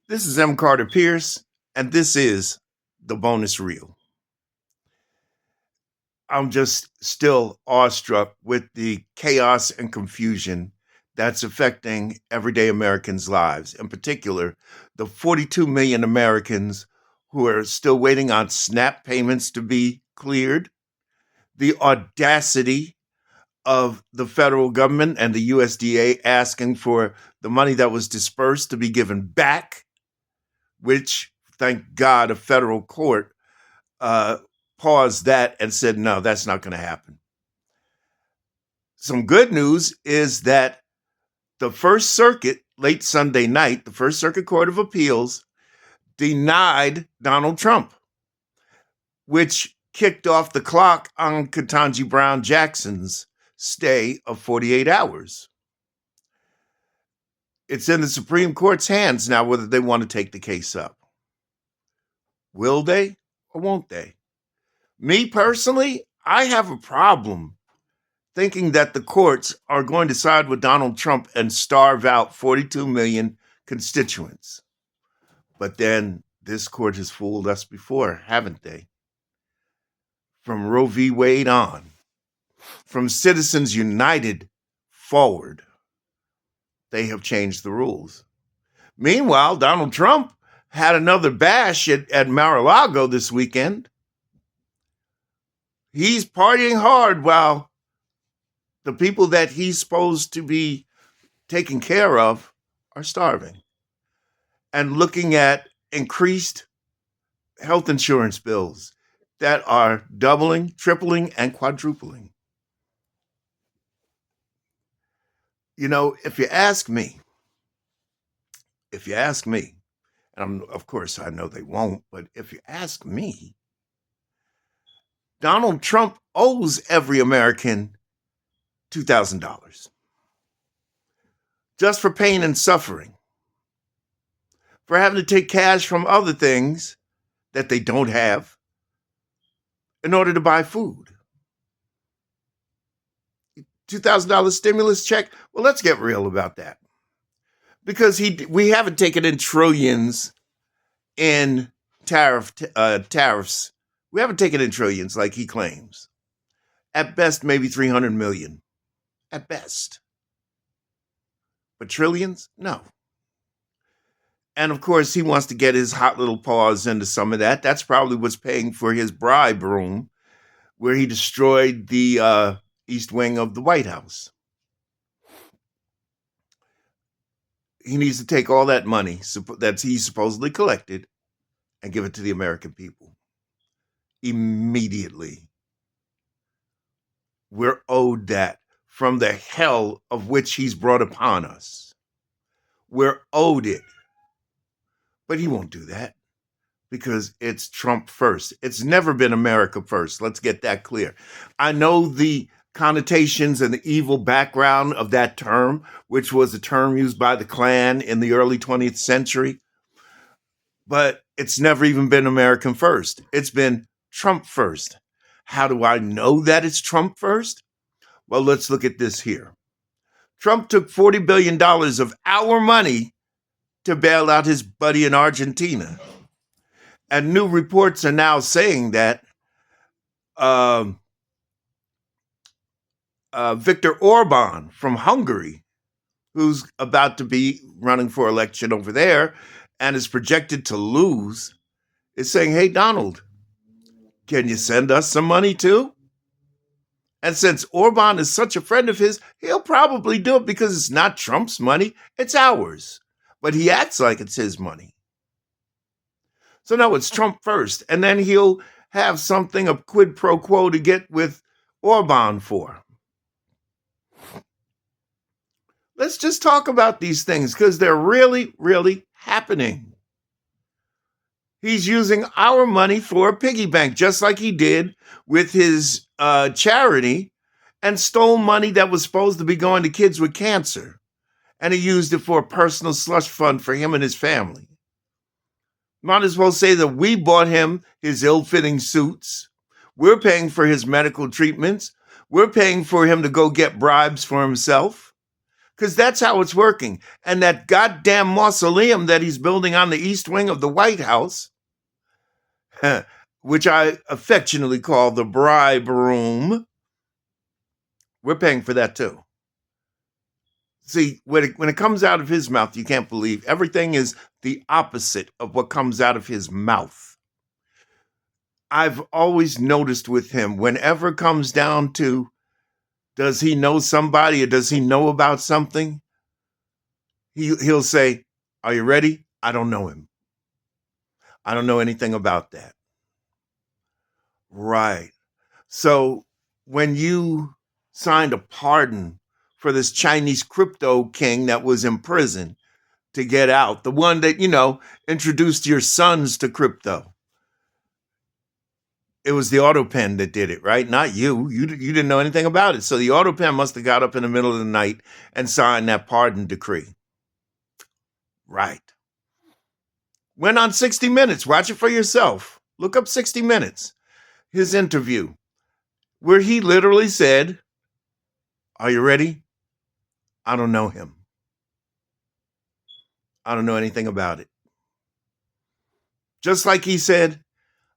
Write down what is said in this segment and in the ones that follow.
This is M. Carter Pierce, and this is the bonus reel. I'm just still awestruck with the chaos and confusion that's affecting everyday Americans' lives, in particular, the 42 million Americans who are still waiting on SNAP payments to be cleared, the audacity of the federal government and the USDA asking for the money that was dispersed to be given back, which, thank God, a federal court uh, paused that and said, no, that's not going to happen. Some good news is that the First Circuit, late Sunday night, the First Circuit Court of Appeals denied Donald Trump, which kicked off the clock on Ketanji Brown Jackson's stay of 48 hours. It's in the Supreme Court's hands now whether they want to take the case up. Will they or won't they? Me personally, I have a problem thinking that the courts are going to side with Donald Trump and starve out 42 million constituents. But then this court has fooled us before, haven't they? From Roe v. Wade on, from Citizens United forward, they have changed the rules. Meanwhile, Donald Trump had another bash at Mar-a-Lago this weekend. He's partying hard while the people that he's supposed to be taking care of are starving and looking at increased health insurance bills that are doubling, tripling, and quadrupling. You know, if you ask me, and of course I know they won't, but if you ask me, Donald Trump owes every American $2,000 just for pain and suffering, for having to take cash from other things that they don't have in order to buy food. $2,000 stimulus check. Well, let's get real about that, because we haven't taken in trillions in tariffs. We haven't taken in trillions like he claims. At best, maybe 300 million. At best. But trillions? No. And of course, he wants to get his hot little paws into some of that. That's probably what's paying for his bribe room, where he destroyed the East Wing of the White House. He needs to take all that money that he's supposedly collected and give it to the American people immediately. We're owed that from the hell of which he's brought upon us. We're owed it. But he won't do that because it's Trump first. It's never been America first. Let's get that clear. I know the connotations and the evil background of that term, which was a term used by the Klan in the early 20th century. But it's never even been American first. It's been Trump first. How do I know that it's Trump first? Well, let's look at this here. Trump took $40 billion of our money to bail out his buddy in Argentina. And new reports are now saying that Viktor Orban from Hungary, who's about to be running for election over there and is projected to lose, is saying, hey, Donald, can you send us some money too? And since Orban is such a friend of his, he'll probably do it because it's not Trump's money, it's ours. But he acts like it's his money. So now it's Trump first, and then he'll have something, a quid pro quo to get with Orban for. Let's just talk about these things because they're really, really happening. He's using our money for a piggy bank, just like he did with his charity, and stole money that was supposed to be going to kids with cancer. And he used it for a personal slush fund for him and his family. Might as well say that we bought him his ill-fitting suits. We're paying for his medical treatments. We're paying for him to go get bribes for himself. because that's how it's working. And that goddamn mausoleum that he's building on the east wing of the White House, which I affectionately call the bribe room, we're paying for that too. See, when it comes out of his mouth, you can't believe everything is the opposite of what comes out of his mouth. I've always noticed with him, whenever it comes down to, does he know somebody or does he know about something? He'll say, "Are you ready? I don't know him. I don't know anything about that." Right. So when you signed a pardon for this Chinese crypto king that was in prison to get out, the one that, introduced your sons to crypto, it was the AutoPen that did it, right? Not you. You didn't know anything about it. So the AutoPen must have got up in the middle of the night and signed that pardon decree. Right. Went on 60 Minutes. Watch it for yourself. Look up 60 Minutes. His interview, where he literally said, "Are you ready? I don't know him. I don't know anything about it." Just like he said,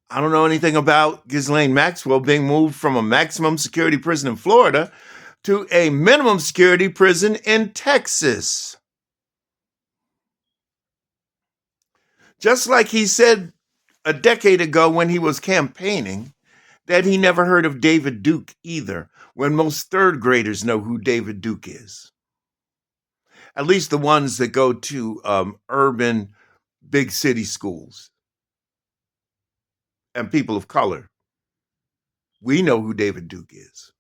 "I don't know anything about Ghislaine Maxwell being moved from a maximum security prison in Florida to a minimum security prison in Texas." Just like he said a decade ago when he was campaigning that he never heard of David Duke either, when most third graders know who David Duke is. At least the ones that go to urban big city schools and people of color. We know who David Duke is.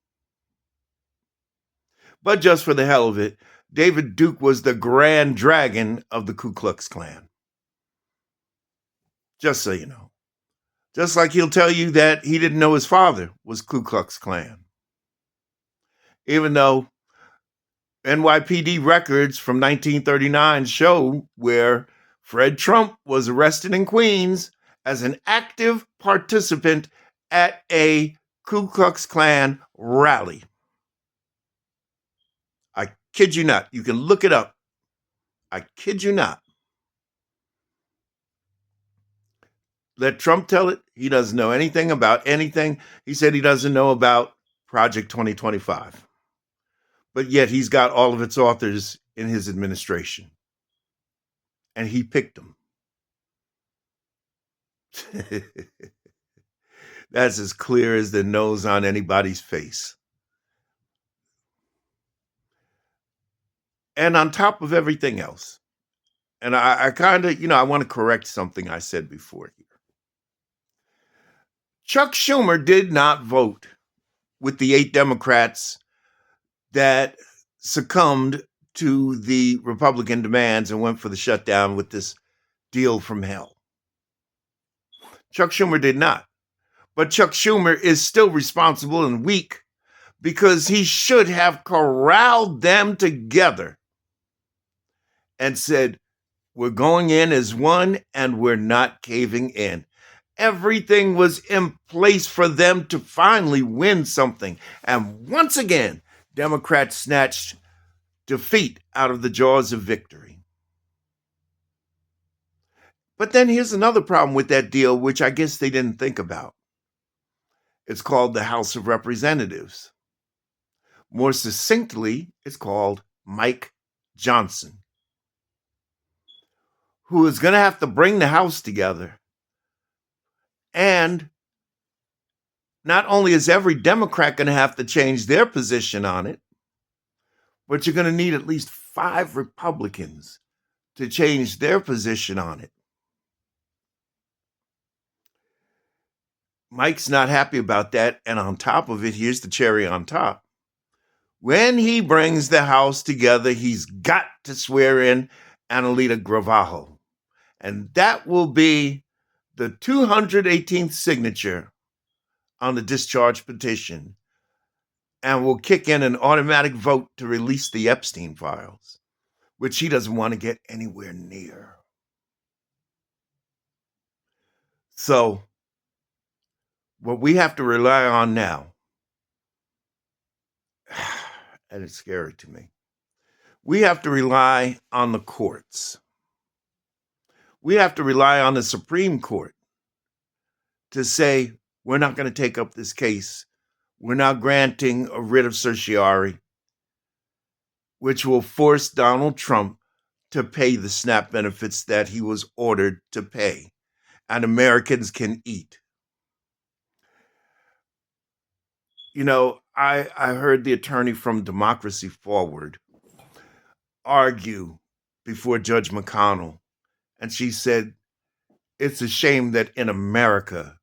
But just for the hell of it, David Duke was the grand dragon of the Ku Klux Klan. Just so you know. Just like he'll tell you that he didn't know his father was Ku Klux Klan. Even though NYPD records from 1939 show where Fred Trump was arrested in Queens as an active participant at a Ku Klux Klan rally. I kid you not. You can look it up. I kid you not. Let Trump tell it. He doesn't know anything about anything. He said he doesn't know about Project 2025. But yet he's got all of its authors in his administration. And he picked them. That's as clear as the nose on anybody's face. And on top of everything else, and I kind of, I want to correct something I said before here. Chuck Schumer did not vote with the 8 Democrats that succumbed to the Republican demands and went for the shutdown with this deal from hell. Chuck Schumer did not. But Chuck Schumer is still responsible and weak because he should have corralled them together and said, "We're going in as one and we're not caving in." Everything was in place for them to finally win something. And once again, Democrats snatched defeat out of the jaws of victory. But then here's another problem with that deal, which I guess they didn't think about. It's called the House of Representatives. More succinctly, it's called Mike Johnson, who is going to have to bring the House together. And not only is every Democrat going to have to change their position on it, but you're going to need at least 5 Republicans to change their position on it. Mike's not happy about that. And on top of it, here's the cherry on top. When he brings the House together, he's got to swear in Annalita Gravajo. And that will be the 218th signature on the discharge petition and will kick in an automatic vote to release the Epstein files, which he doesn't want to get anywhere near. So what we have to rely on now, and it's scary to me, We have to rely on the courts. We have to rely on the Supreme Court to say, we're not going to take up this case. We're not granting a writ of certiorari, which will force Donald Trump to pay the SNAP benefits that he was ordered to pay, and Americans can eat. You know, I heard the attorney from Democracy Forward argue before Judge McConnell, and she said, it's a shame that in America,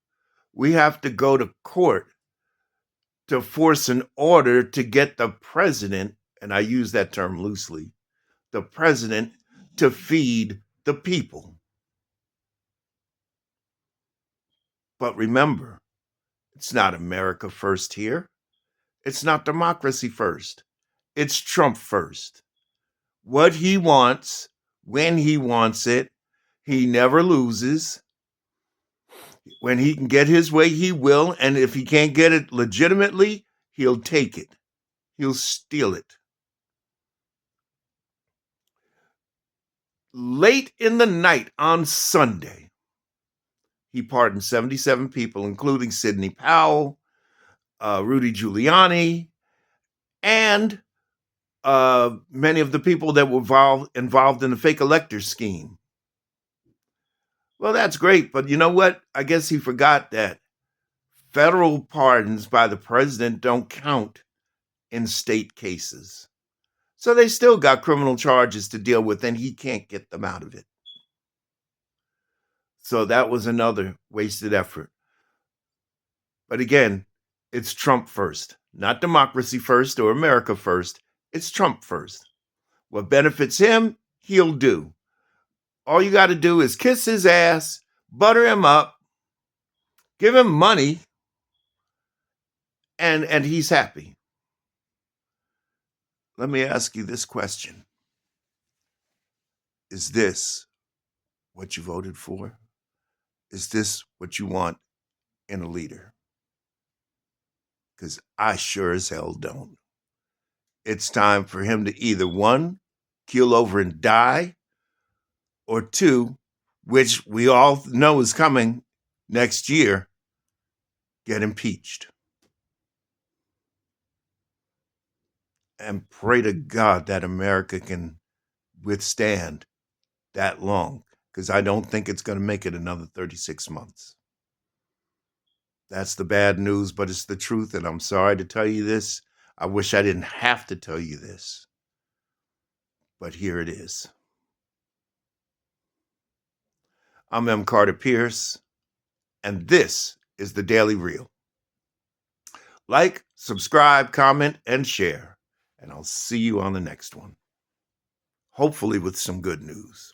we have to go to court to force an order to get the president, and I use that term loosely, the president to feed the people. But remember, it's not America first here. It's not democracy first. It's Trump first. What he wants, when he wants it, he never loses. When he can get his way, he will. And if he can't get it legitimately, he'll take it. He'll steal it. Late in the night on Sunday, he pardoned 77 people, including Sidney Powell, Rudy Giuliani, and many of the people that were involved in the fake elector scheme. Well, that's great, but you know what? I guess he forgot that federal pardons by the president don't count in state cases. So they still got criminal charges to deal with, and he can't get them out of it. So that was another wasted effort. But again, it's Trump first, not democracy first or America first. It's Trump first. What benefits him, he'll do. All you got to do is kiss his ass, butter him up, give him money, and he's happy. Let me ask you this question. Is this what you voted for? Is this what you want in a leader? Because I sure as hell don't. It's time for him to either one, keel over and die, or two, which we all know is coming next year, get impeached. And pray to God that America can withstand that long, because I don't think it's going to make it another 36 months. That's the bad news, but it's the truth, and I'm sorry to tell you this. I wish I didn't have to tell you this, but here it is. I'm M. Carter Pierce, and this is the Daily Reel. Like, subscribe, comment, and share, and I'll see you on the next one, hopefully with some good news.